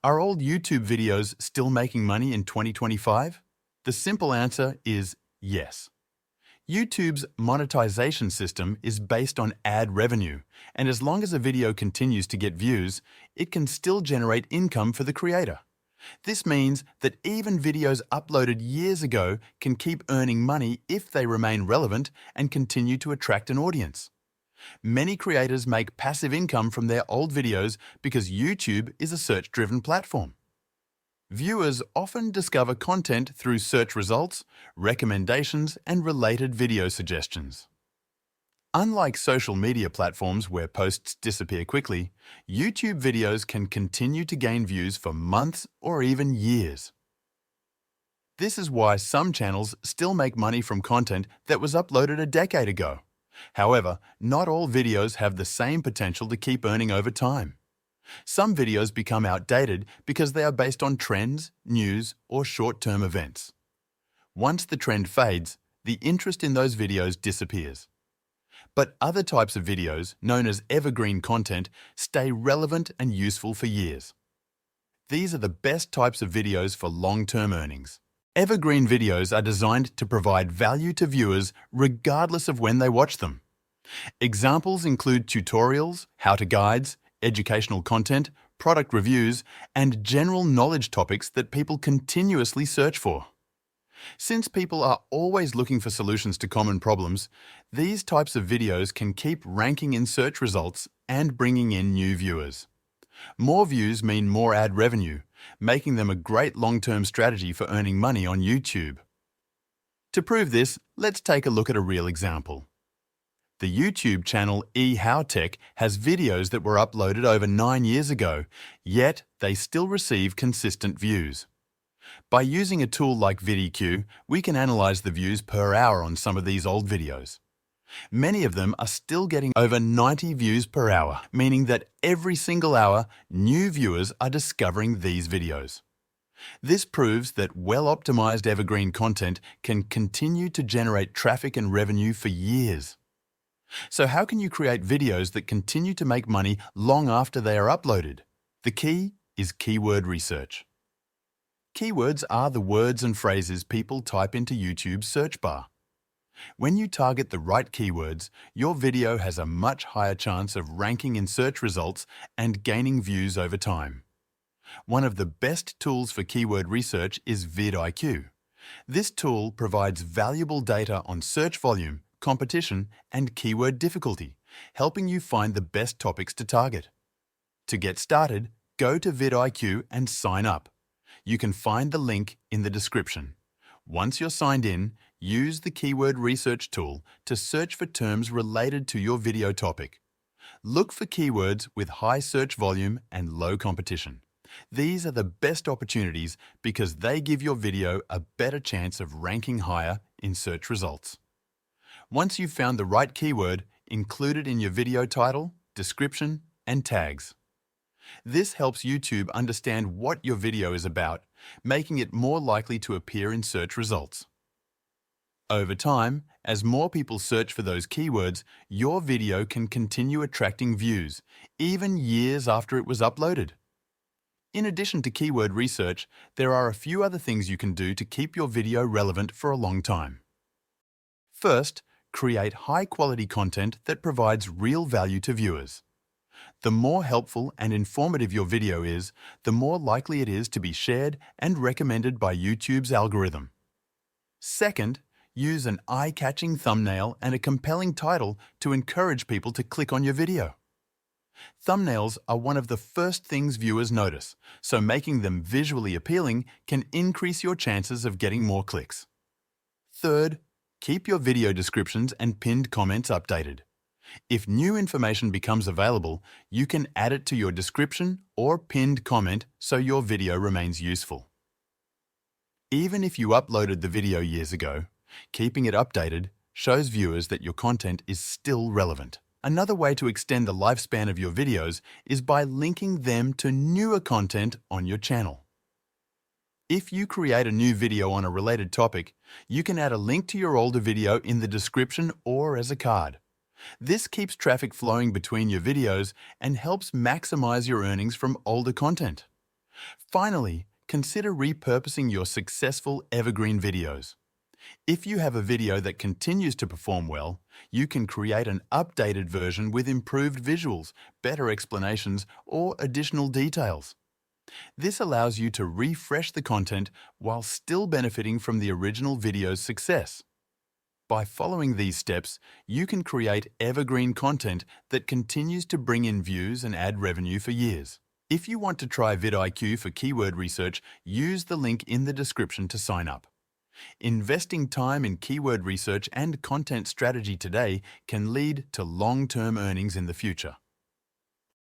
Are old YouTube videos still making money in 2025? The simple answer is yes. YouTube's monetization system is based on ad revenue, and as long as a video continues to get views, it can still generate income for the creator. This means that even videos uploaded years ago can keep earning money if they remain relevant and continue to attract an audience. Many creators make passive income from their old videos because YouTube is a search-driven platform. Viewers often discover content through search results, recommendations, and related video suggestions. Unlike social media platforms where posts disappear quickly, YouTube videos can continue to gain views for months or even years. This is why some channels still make money from content that was uploaded a decade ago. However, not all videos have the same potential to keep earning over time. Some videos become outdated because they are based on trends, news, or short-term events. Once the trend fades, the interest in those videos disappears. But other types of videos, known as evergreen content, stay relevant and useful for years. These are the best types of videos for long-term earnings. Evergreen videos are designed to provide value to viewers regardless of when they watch them. Examples include tutorials, how-to guides, educational content, product reviews, and general knowledge topics that people continuously search for. Since people are always looking for solutions to common problems, these types of videos can keep ranking in search results and bringing in new viewers. More views mean more ad revenue, making them a great long-term strategy for earning money on YouTube. To prove this, let's take a look at a real example. The YouTube channel eHowTech has videos that were uploaded over 9 years ago, yet they still receive consistent views. By using a tool like VidEQ, we can analyze the views per hour on some of these old videos. Many of them are still getting over 90 views per hour, meaning that every single hour, new viewers are discovering these videos. This proves that well-optimized evergreen content can continue to generate traffic and revenue for years. So how can you create videos that continue to make money long after they are uploaded? The key is keyword research. Keywords are the words and phrases people type into YouTube's search bar. When you target the right keywords, your video has a much higher chance of ranking in search results and gaining views over time. One of the best tools for keyword research is vidIQ. This tool provides valuable data on search volume, competition, and keyword difficulty, helping you find the best topics to target. To get started, go to vidIQ and sign up. You can find the link in the description. Once you're signed in, use the keyword research tool to search for terms related to your video topic. Look for keywords with high search volume and low competition. These are the best opportunities because they give your video a better chance of ranking higher in search results. Once you've found the right keyword, include it in your video title, description, and tags. This helps YouTube understand what your video is about, making it more likely to appear in search results. Over time, as more people search for those keywords, your video can continue attracting views, even years after it was uploaded. In addition to keyword research, there are a few other things you can do to keep your video relevant for a long time. First, create high-quality content that provides real value to viewers. The more helpful and informative your video is, the more likely it is to be shared and recommended by YouTube's algorithm. Second, use an eye-catching thumbnail and a compelling title to encourage people to click on your video. Thumbnails are one of the first things viewers notice, so making them visually appealing can increase your chances of getting more clicks. Third, keep your video descriptions and pinned comments updated. If new information becomes available, you can add it to your description or pinned comment so your video remains useful. Even if you uploaded the video years ago, keeping it updated shows viewers that your content is still relevant. Another way to extend the lifespan of your videos is by linking them to newer content on your channel. If you create a new video on a related topic, you can add a link to your older video in the description or as a card. This keeps traffic flowing between your videos and helps maximize your earnings from older content. Finally, consider repurposing your successful Evergreen videos. If you have a video that continues to perform well, you can create an updated version with improved visuals, better explanations, or additional details. This allows you to refresh the content while still benefiting from the original video's success. By following these steps, you can create evergreen content that continues to bring in views and add revenue for years. If you want to try vidIQ for keyword research, use the link in the description to sign up. Investing time in keyword research and content strategy today can lead to long-term earnings in the future.